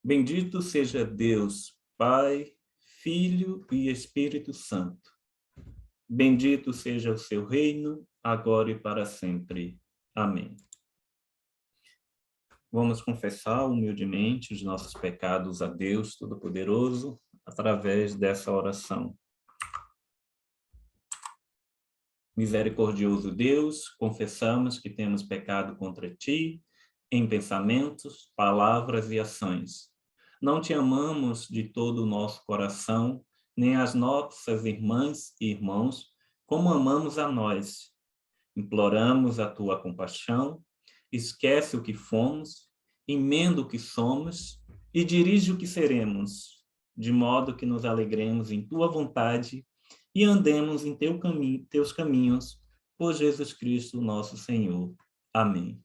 Bendito seja Deus, Pai, Filho e Espírito Santo. Bendito seja o seu reino, agora e para sempre. Amém. Vamos confessar humildemente os nossos pecados a Deus Todo-Poderoso através dessa oração. Misericordioso Deus, confessamos que temos pecado contra ti, em pensamentos, palavras e ações. Não te amamos de todo o nosso coração, nem as nossas irmãs e irmãos, como amamos a nós. Imploramos a tua compaixão, esquece o que fomos, emenda o que somos e dirige o que seremos, de modo que nos alegremos em tua vontade e andemos em teus caminhos, por Jesus Cristo, nosso Senhor. Amém.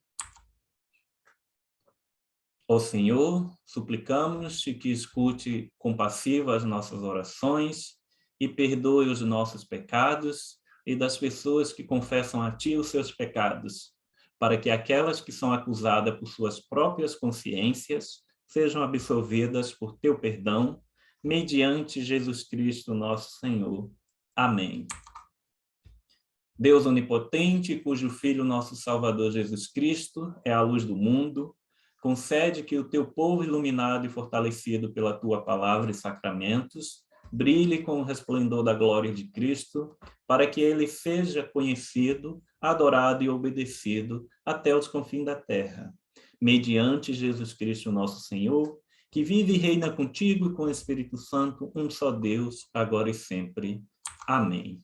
Ó Senhor, suplicamos-te que escute compassivo as nossas orações e perdoe os nossos pecados e das pessoas que confessam a ti os seus pecados, para que aquelas que são acusadas por suas próprias consciências sejam absolvidas por teu perdão, mediante Jesus Cristo, nosso Senhor. Amém. Deus onipotente, cujo Filho, nosso Salvador Jesus Cristo, é a luz do mundo, concede que o teu povo iluminado e fortalecido pela tua palavra e sacramentos brilhe com o resplendor da glória de Cristo, para que ele seja conhecido, adorado e obedecido até os confins da terra. Mediante Jesus Cristo, nosso Senhor, que vive e reina contigo e com o Espírito Santo, um só Deus, agora e sempre. Amém.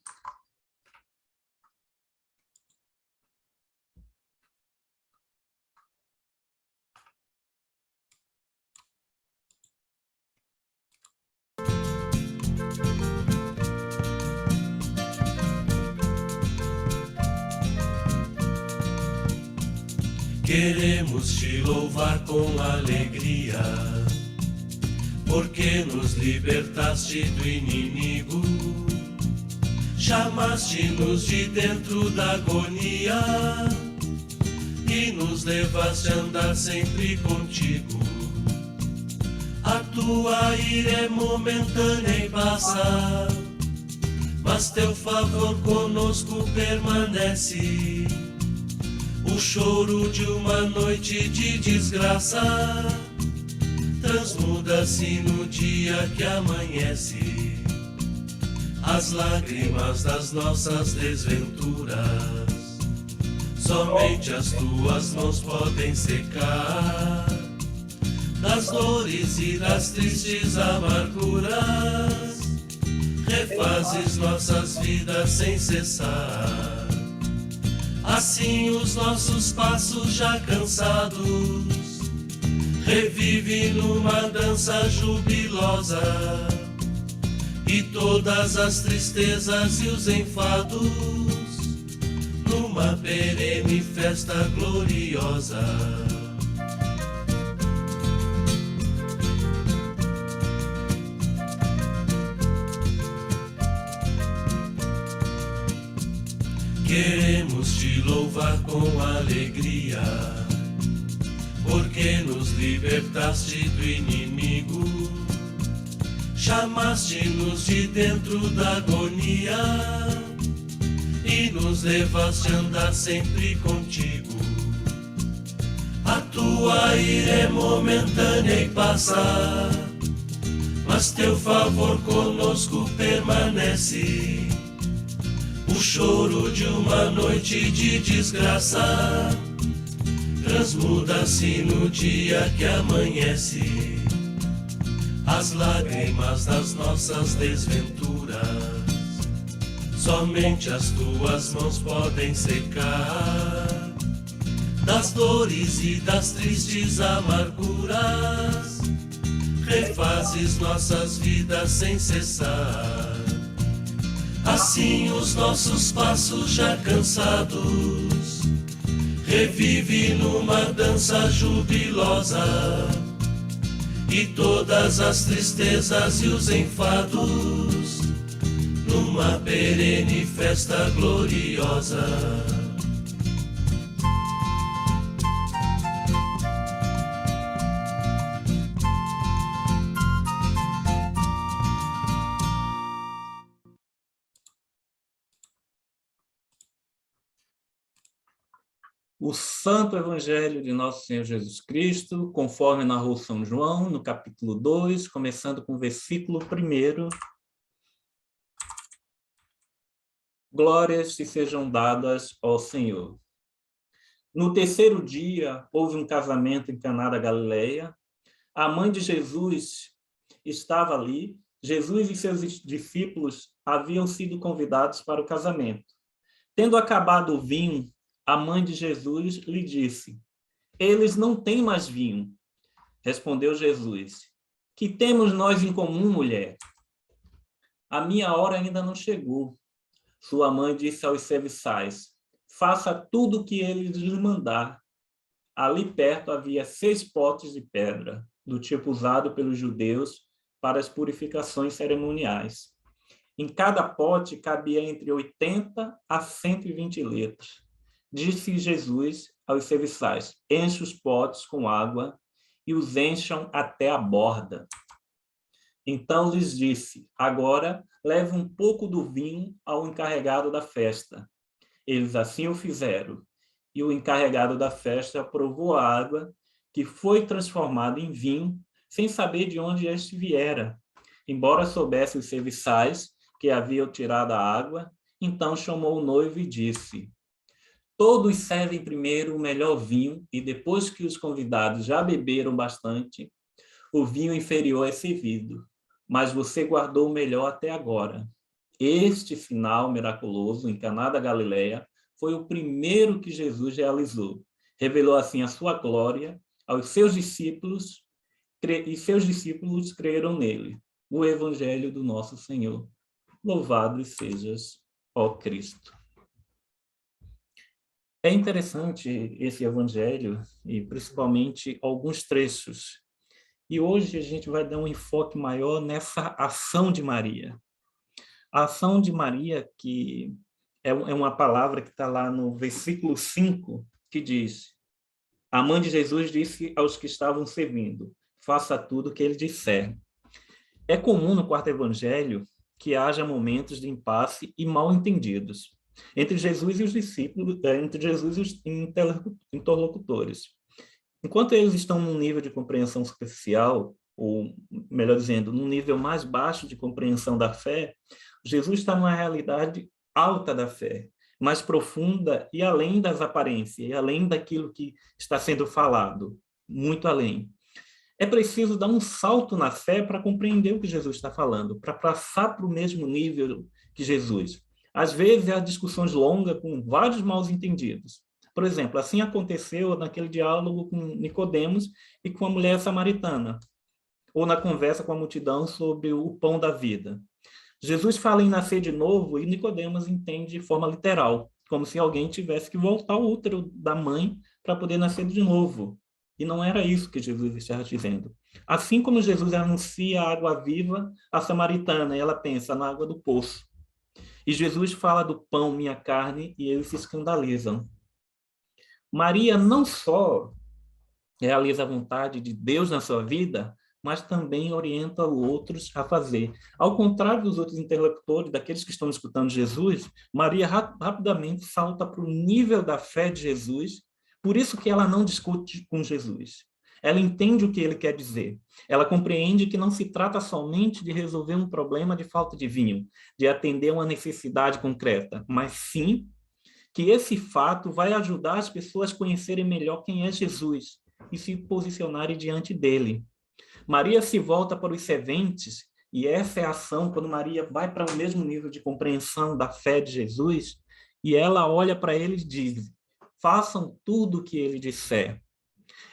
Queremos te louvar com alegria, porque nos libertaste do inimigo, chamaste-nos de dentro da agonia e nos levaste a andar sempre contigo. A tua ira é momentânea e passa, mas teu favor conosco permanece. O choro de uma noite de desgraça transmuda-se no dia que amanhece. As lágrimas das nossas desventuras somente as tuas mãos podem secar. Das dores e das tristes amarguras refazes nossas vidas sem cessar. Assim os nossos passos já cansados revive numa dança jubilosa, e todas as tristezas e os enfados numa perene festa gloriosa. Queremos te louvar com alegria, porque nos libertaste do inimigo, chamaste-nos de dentro da agonia e nos levaste a andar sempre contigo. A tua ira é momentânea e passa, mas teu favor conosco permanece. O choro de uma noite de desgraça transmuda-se no dia que amanhece. As lágrimas das nossas desventuras somente as tuas mãos podem secar. Das dores e das tristes amarguras refazes nossas vidas sem cessar. Assim os nossos passos já cansados revive numa dança jubilosa, e todas as tristezas e os enfados numa perene festa gloriosa. O Santo Evangelho de Nosso Senhor Jesus Cristo, conforme narrou São João, no capítulo 2, começando com o versículo 1. Glórias te sejam dadas ao Senhor. No terceiro dia, houve um casamento em Caná da Galileia. A mãe de Jesus estava ali. Jesus e seus discípulos haviam sido convidados para o casamento. Tendo acabado o vinho, a mãe de Jesus lhe disse: eles não têm mais vinho. Respondeu Jesus: que temos nós em comum, mulher? A minha hora ainda não chegou. Sua mãe disse aos serviçais: faça tudo o que ele lhe mandar. Ali perto havia 6 potes de pedra, do tipo usado pelos judeus para as purificações cerimoniais. Em cada pote cabia entre 80 a 120 litros. Disse Jesus aos serviçais: enche os potes com água e os encham até a borda. Então lhes disse: agora leve um pouco do vinho ao encarregado da festa. Eles assim o fizeram, e o encarregado da festa provou a água, que foi transformada em vinho, sem saber de onde este viera. Embora soubesse os serviçais que haviam tirado a água, então chamou o noivo e disse: todos servem primeiro o melhor vinho, e depois que os convidados já beberam bastante, o vinho inferior é servido. Mas você guardou o melhor até agora. Este sinal miraculoso em Caná da Galileia foi o primeiro que Jesus realizou. Revelou assim a sua glória aos seus discípulos, e seus discípulos creram nele. O Evangelho do nosso Senhor. Louvado sejas, ó Cristo. É interessante esse Evangelho, e principalmente alguns trechos. E hoje a gente vai dar um enfoque maior nessa ação de Maria. A ação de Maria, que é uma palavra que está lá no versículo 5, que diz: a mãe de Jesus disse aos que estavam servindo: faça tudo o que ele disser. É comum no quarto evangelho que haja momentos de impasse e mal-entendidos entre Jesus e os discípulos, entre Jesus e os interlocutores. Enquanto eles estão num nível de compreensão superficial, ou, melhor dizendo, num nível mais baixo de compreensão da fé, Jesus está numa realidade alta da fé, mais profunda e além das aparências, e além daquilo que está sendo falado, muito além. É preciso dar um salto na fé para compreender o que Jesus está falando, para passar para o mesmo nível que Jesus. Às vezes, há discussões longas com vários mal-entendidos. Por exemplo, assim aconteceu naquele diálogo com Nicodemos e com a mulher samaritana, ou na conversa com a multidão sobre o pão da vida. Jesus fala em nascer de novo e Nicodemos entende de forma literal, como se alguém tivesse que voltar ao útero da mãe para poder nascer de novo. E não era isso que Jesus estava dizendo. Assim como Jesus anuncia a água viva à samaritana, e ela pensa na água do poço. E Jesus fala do pão, minha carne, e eles se escandalizam. Maria não só realiza a vontade de Deus na sua vida, mas também orienta outros a fazer. Ao contrário dos outros interlocutores, daqueles que estão escutando Jesus, Maria rapidamente salta para o nível da fé de Jesus, por isso que ela não discute com Jesus. Ela entende o que ele quer dizer. Ela compreende que não se trata somente de resolver um problema de falta de vinho, de atender uma necessidade concreta, mas sim que esse fato vai ajudar as pessoas a conhecerem melhor quem é Jesus e se posicionarem diante dele. Maria se volta para os serventes, e essa é a ação quando Maria vai para o mesmo nível de compreensão da fé de Jesus, e ela olha para eles e diz: façam tudo o que ele disser.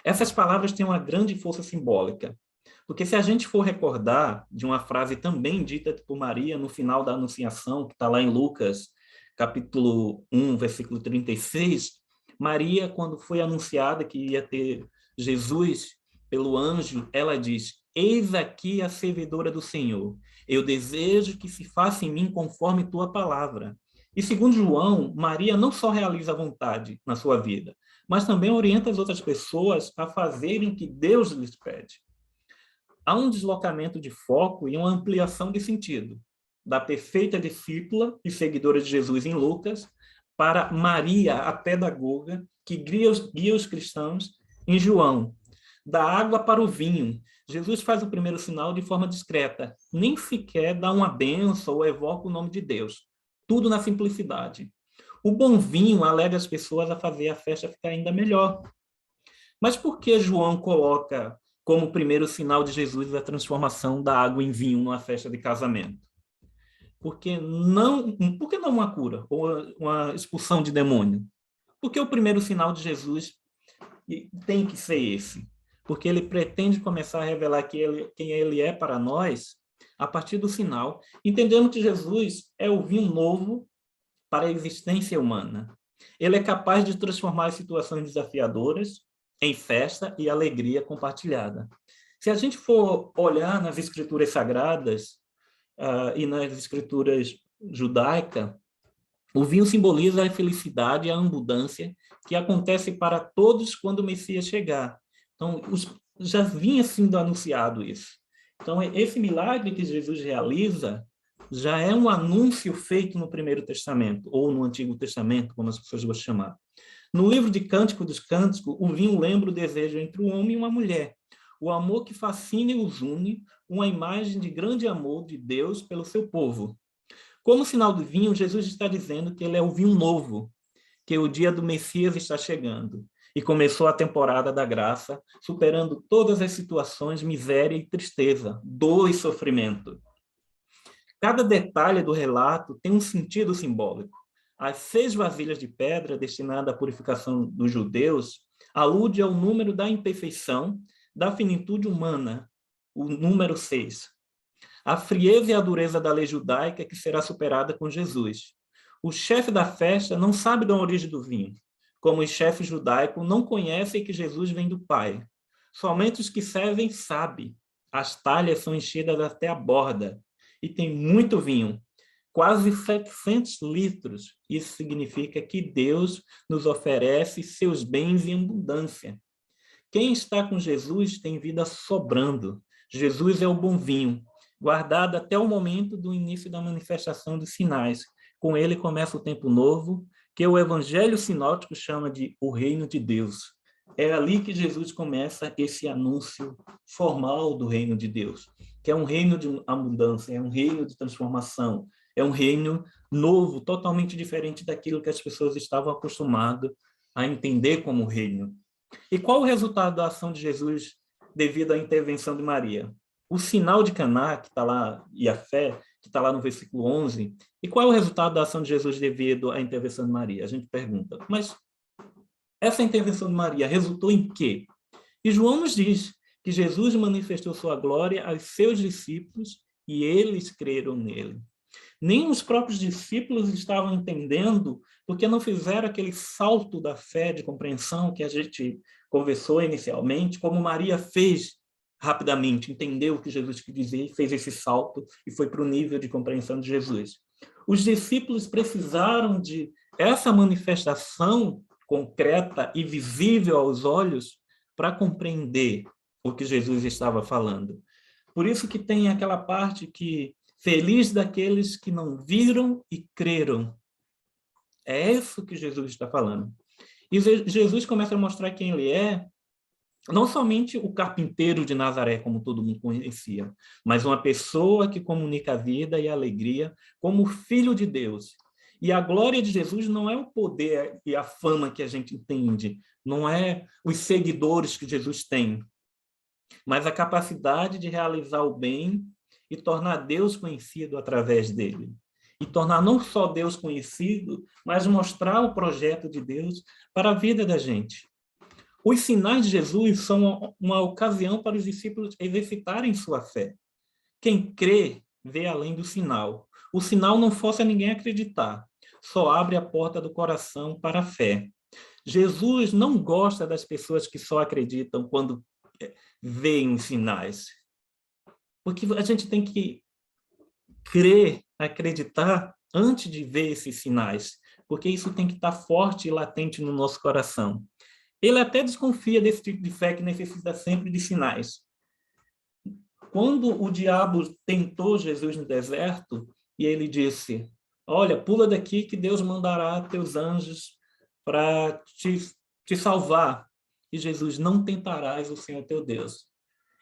Essas palavras têm uma grande força simbólica, porque se a gente for recordar de uma frase também dita por Maria no final da Anunciação, que está lá em Lucas, capítulo 1, versículo 36, Maria, quando foi anunciada que ia ter Jesus pelo anjo, ela diz: eis aqui a servidora do Senhor, eu desejo que se faça em mim conforme tua palavra. E segundo João, Maria não só realiza a vontade na sua vida, mas também orienta as outras pessoas a fazerem o que Deus lhes pede. Há um deslocamento de foco e uma ampliação de sentido, da perfeita discípula e seguidora de Jesus em Lucas, para Maria, a pedagoga, que guia os cristãos em João. Da água para o vinho. Jesus faz o primeiro sinal de forma discreta, nem sequer dá uma bênção ou evoca o nome de Deus. Tudo na simplicidade. O bom vinho alega as pessoas a fazer a festa ficar ainda melhor. Mas por que João coloca como primeiro sinal de Jesus a transformação da água em vinho numa festa de casamento? Por que não uma cura ou uma expulsão de demônio? Porque o primeiro sinal de Jesus tem que ser esse. Porque ele pretende começar a revelar quem ele é para nós a partir do sinal, entendendo que Jesus é o vinho novo para a existência humana. Ele é capaz de transformar as situações desafiadoras em festa e alegria compartilhada. Se a gente for olhar nas escrituras sagradas e nas escrituras judaicas, o vinho simboliza a felicidade e a abundância que acontece para todos quando o Messias chegar. Então, já vinha sendo anunciado isso. Então, esse milagre que Jesus realiza já é um anúncio feito no Primeiro Testamento, ou no Antigo Testamento, como as pessoas gostam de chamar. No livro de Cântico dos Cânticos, o vinho lembra o desejo entre um homem e uma mulher, o amor que fascina e os une, uma imagem de grande amor de Deus pelo seu povo. Como sinal do vinho, Jesus está dizendo que ele é o vinho novo, que o dia do Messias está chegando. E começou a temporada da graça, superando todas as situações, miséria e tristeza, dor e sofrimento. Cada detalhe do relato tem um sentido simbólico. As 6 vasilhas de pedra destinadas à purificação dos judeus alude ao número da imperfeição, da finitude humana, o número 6. A frieza e a dureza da lei judaica que será superada com Jesus. O chefe da festa não sabe da origem do vinho, como os chefes judaicos não conhecem que Jesus vem do Pai. Somente os que servem sabem. As talhas são enchidas até a borda e tem muito vinho, quase 700 litros. Isso significa que Deus nos oferece seus bens em abundância. Quem está com Jesus tem vida sobrando. Jesus é o bom vinho, guardado até o momento do início da manifestação dos sinais. Com ele começa o tempo novo, que o Evangelho Sinótico chama de o Reino de Deus. É ali que Jesus começa esse anúncio formal do Reino de Deus, que é um reino de abundância, é um reino de transformação, é um reino novo, totalmente diferente daquilo que as pessoas estavam acostumadas a entender como reino. E qual o resultado da ação de Jesus devido à intervenção de Maria? O sinal de Caná, que está lá, e a fé, que está lá no versículo 11, e qual é o resultado da ação de Jesus devido à intervenção de Maria? A gente pergunta, mas essa intervenção de Maria resultou em quê? E João nos diz que Jesus manifestou sua glória aos seus discípulos e eles creram nele. Nem os próprios discípulos estavam entendendo, porque não fizeram aquele salto da fé, de compreensão que a gente conversou inicialmente, como Maria fez rapidamente, entendeu o que Jesus quis dizer, fez esse salto e foi para o nível de compreensão de Jesus. Os discípulos precisaram de essa manifestação concreta e visível aos olhos para compreender o que Jesus estava falando. Por isso que tem aquela parte que feliz daqueles que não viram e creram. É isso que Jesus está falando. E Jesus começa a mostrar quem ele é, não somente o carpinteiro de Nazaré, como todo mundo conhecia, mas uma pessoa que comunica a vida e a alegria como filho de Deus. E a glória de Jesus não é o poder e a fama que a gente entende, não é os seguidores que Jesus tem, mas a capacidade de realizar o bem e tornar Deus conhecido através dele. E tornar não só Deus conhecido, mas mostrar o projeto de Deus para a vida da gente. Os sinais de Jesus são uma ocasião para os discípulos exercitarem sua fé. Quem crê, vê além do sinal. O sinal não força ninguém a acreditar, só abre a porta do coração para a fé. Jesus não gosta das pessoas que só acreditam quando veem os sinais. Porque a gente tem que crer, acreditar antes de ver esses sinais, porque isso tem que estar forte e latente no nosso coração. Ele até desconfia desse tipo de fé que necessita sempre de sinais. Quando o diabo tentou Jesus no deserto, e ele disse, olha, pula daqui que Deus mandará teus anjos para te te salvar. E Jesus, não tentarás o Senhor teu Deus.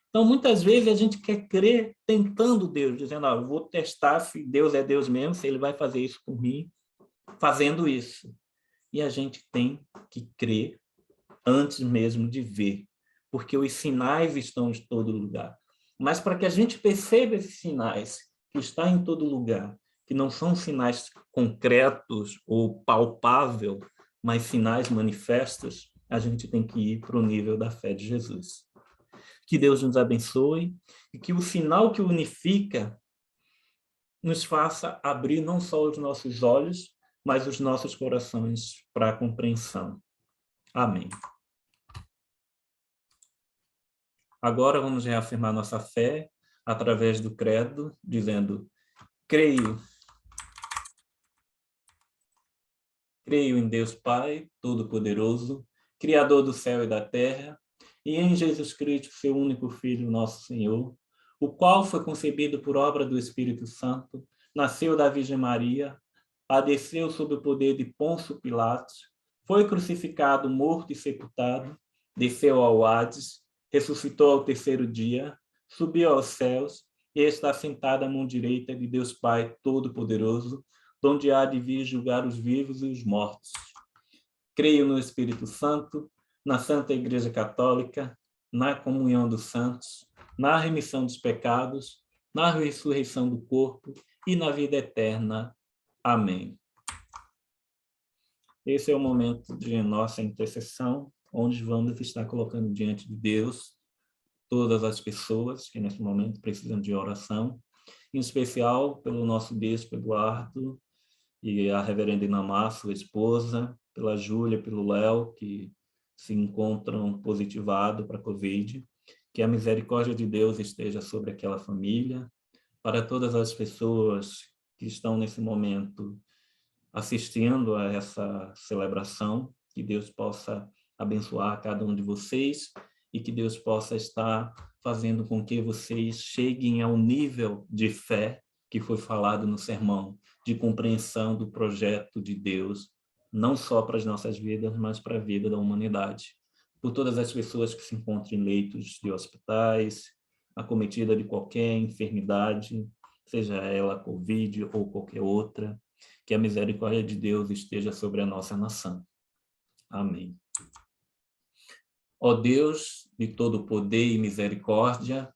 Então, muitas vezes, a gente quer crer tentando Deus, dizendo, eu vou testar se Deus é Deus mesmo, se ele vai fazer isso por mim, fazendo isso. E a gente tem que crer antes mesmo de ver, porque os sinais estão em todo lugar. Mas para que a gente perceba esses sinais que estão em todo lugar, que não são sinais concretos ou palpáveis, mas sinais manifestos, a gente tem que ir para o nível da fé de Jesus. Que Deus nos abençoe e que o sinal que unifica nos faça abrir não só os nossos olhos, mas os nossos corações para a compreensão. Amém. Agora vamos reafirmar nossa fé através do credo, dizendo: creio em Deus Pai Todo-Poderoso, Criador do céu e da terra, e em Jesus Cristo, seu único Filho, nosso Senhor, o qual foi concebido por obra do Espírito Santo, nasceu da Virgem Maria, padeceu sob o poder de Pôncio Pilatos, foi crucificado, morto e sepultado, desceu ao Hades, ressuscitou ao terceiro dia, subiu aos céus e está sentado à mão direita de Deus Pai Todo-Poderoso, donde há de vir julgar os vivos e os mortos. Creio no Espírito Santo, na Santa Igreja Católica, na comunhão dos santos, na remissão dos pecados, na ressurreição do corpo e na vida eterna. Amém. Esse é o momento de nossa intercessão, onde vamos estar colocando diante de Deus todas as pessoas que nesse momento precisam de oração, em especial pelo nosso bispo Eduardo e a reverenda Inamar, sua esposa, pela Júlia, pelo Léo, que se encontram positivados para a Covid, que a misericórdia de Deus esteja sobre aquela família, para todas as pessoas que estão nesse momento assistindo a essa celebração, que Deus possa abençoar cada um de vocês e que Deus possa estar fazendo com que vocês cheguem ao nível de fé que foi falado no sermão, de compreensão do projeto de Deus, não só para as nossas vidas, mas para a vida da humanidade. Por todas as pessoas que se encontram em leitos de hospitais, acometida de qualquer enfermidade, seja ela Covid ou qualquer outra, que a misericórdia de Deus esteja sobre a nossa nação. Amém. Ó Deus de todo poder e misericórdia,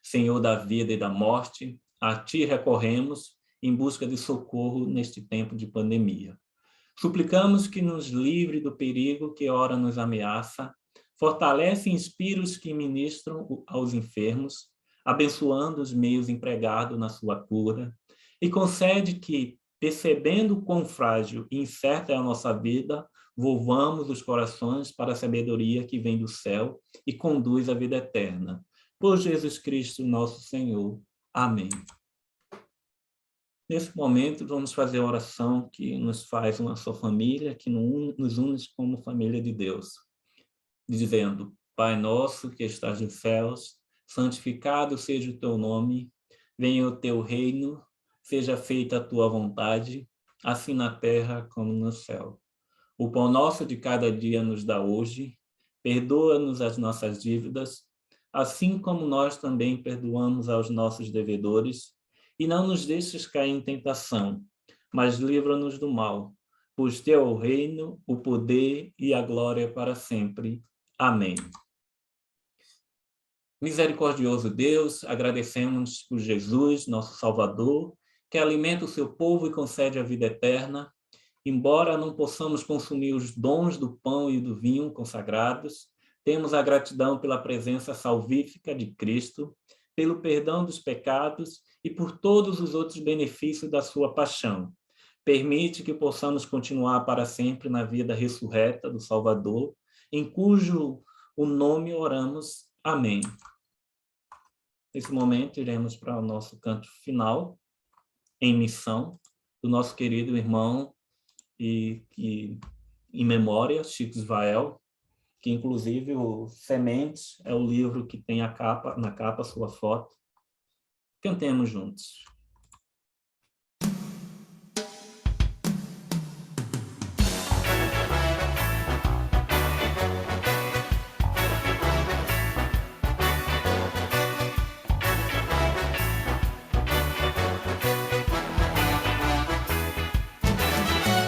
Senhor da vida e da morte, a Ti recorremos em busca de socorro neste tempo de pandemia. Suplicamos que nos livre do perigo que ora nos ameaça, fortalece e inspira os que ministram aos enfermos, abençoando os meios empregados na sua cura, e concede que, percebendo quão frágil e incerta é a nossa vida, volvamos os corações para a sabedoria que vem do céu e conduz à vida eterna. Por Jesus Cristo, nosso Senhor. Amém. Nesse momento, vamos fazer a oração que nos faz uma só família, que nos une como família de Deus, dizendo: Pai nosso que estás nos céus, santificado seja o teu nome, venha o teu reino, seja feita a tua vontade, assim na terra como no céu. O pão nosso de cada dia nos dá hoje, perdoa-nos as nossas dívidas, assim como nós também perdoamos aos nossos devedores, e não nos deixes cair em tentação, mas livra-nos do mal, pois teu é o reino, o poder e a glória para sempre. Amém. Misericordioso Deus, agradecemos por Jesus, nosso Salvador, que alimenta o seu povo e concede a vida eterna. Embora não possamos consumir os dons do pão e do vinho consagrados, temos a gratidão pela presença salvífica de Cristo, pelo perdão dos pecados e por todos os outros benefícios da sua paixão. Permite que possamos continuar para sempre na vida ressurreta do Salvador, em cujo o nome oramos. Amém. Nesse momento, iremos para o nosso canto final, em missão, do nosso querido irmão e em memória, Chico Israel, que inclusive o Sementes é o livro que tem na capa sua foto. Cantemos juntos.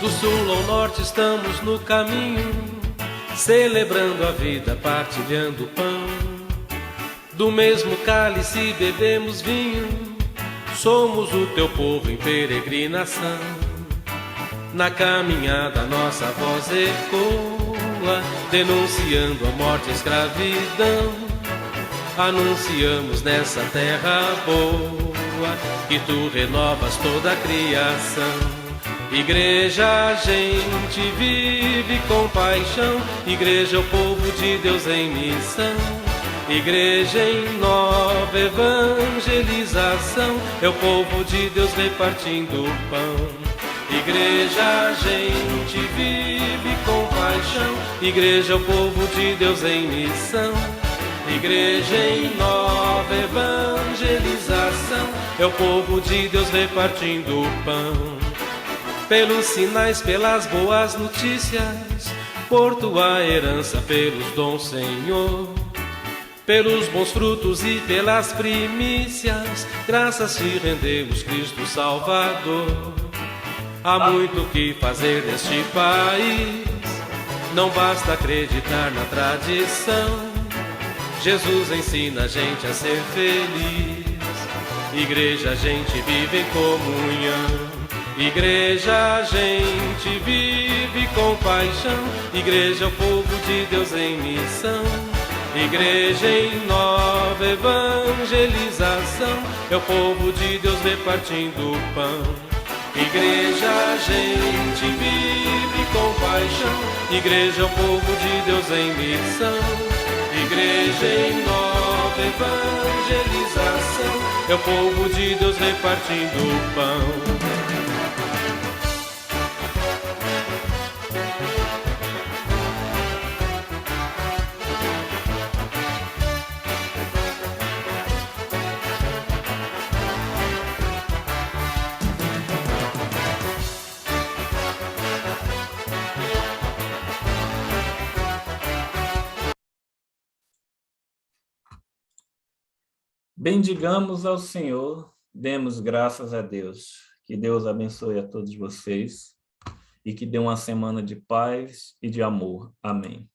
Do sul ao norte estamos no caminho, celebrando a vida, partilhando o pão. Do mesmo cálice bebemos vinho, somos o teu povo em peregrinação. Na caminhada nossa voz ecoa, denunciando a morte e a escravidão. Anunciamos nessa terra boa que tu renovas toda a criação. Igreja, a gente vive com paixão. Igreja é o povo de Deus em missão. Igreja em nova evangelização, é o povo de Deus repartindo o pão. Igreja, a gente vive com paixão. Igreja é o povo de Deus em missão. Igreja em nova evangelização, é o povo de Deus repartindo o pão. Pelos sinais, pelas boas notícias, por tua herança, pelos dons, Senhor. Pelos bons frutos e pelas primícias, graças te rendemos, Cristo Salvador. Há muito que fazer neste país, não basta acreditar na tradição. Jesus ensina a gente a ser feliz. Igreja, a gente vive em comunhão. Igreja, a gente vive com paixão. Igreja é o povo de Deus em missão. Igreja em nova evangelização, é o povo de Deus repartindo o pão. Igreja, a gente vive com paixão. Igreja é o povo de Deus em missão. Igreja em nova evangelização, é o povo de Deus repartindo o pão. Bendigamos ao Senhor, demos graças a Deus. Que Deus abençoe a todos vocês e que dê uma semana de paz e de amor. Amém.